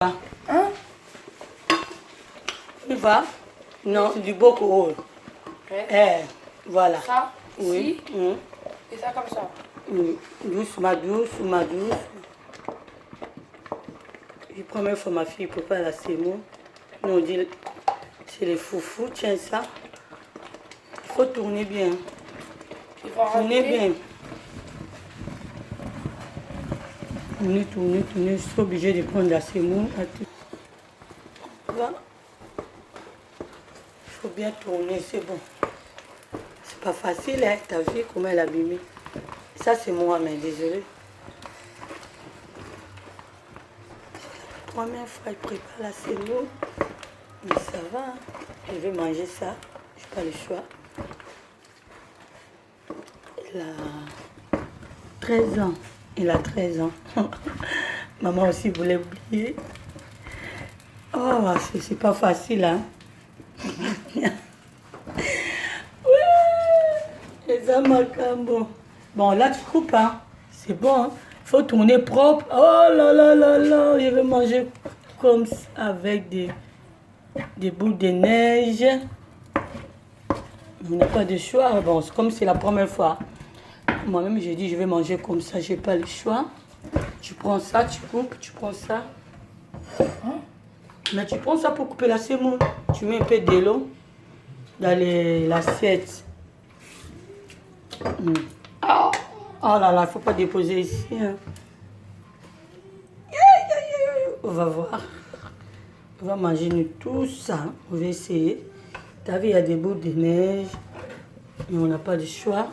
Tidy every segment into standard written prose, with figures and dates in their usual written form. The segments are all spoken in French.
Hein? Il va? Non, du beaucoup. Voilà. Ça, Oui. ici, et ça comme ça. Oui. Doucement, doucement, douce. Je prends même pour ma fille pour pas la sémoule. Nous on dit c'est les foufous, tiens ça. Il faut tourner bien. Il faut Tourner rajouter. bien. Tourner, tourner, tourner. Je suis obligée de prendre la sémoule. Voilà. Il faut bien tourner, c'est bon. C'est pas facile, hein. T'as vu comment elle a abîmé. Ça, c'est moi, mais désolé. La première fois, elle prépare la sémoule. Mais ça va. Hein. Je vais manger ça. Je n'ai pas le choix. Elle a 13 ans. Il a 13 ans. Maman aussi voulait oublier. Oh, c'est pas facile, hein. Les amacambo. Bon, là, tu coupes, hein. C'est bon, hein. Il faut tourner propre. Oh là là là là. Je vais manger comme ça avec des bouts de neige. On n'a pas de choix. Bon, comme c'est la première fois. Moi-même, j'ai dit, je vais manger comme ça. Je n'ai pas le choix. Tu prends ça, tu coupes, tu prends ça. Hein? Mais tu prends ça pour couper la sémoule. Tu mets un peu de l'eau dans l'assiette. Oh, oh là là, il ne faut pas déposer ici. Hein. On va voir. On va manger nous tout ça. On va essayer. Tu as vu, il y a des bouts de neige. Mais on n'a pas de choix.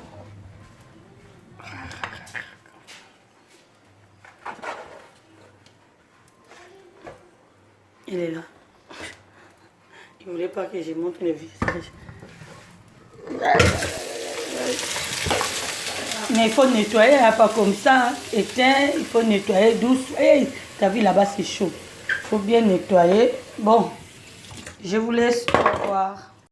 Il est là. Il ne voulait pas que je montre le visage. Mais il faut nettoyer, hein, pas comme ça. Hein. Éteint, il faut nettoyer doucement. Hey, t'as vu là-bas, c'est chaud. Il faut bien nettoyer. Bon, je vous laisse. Au revoir.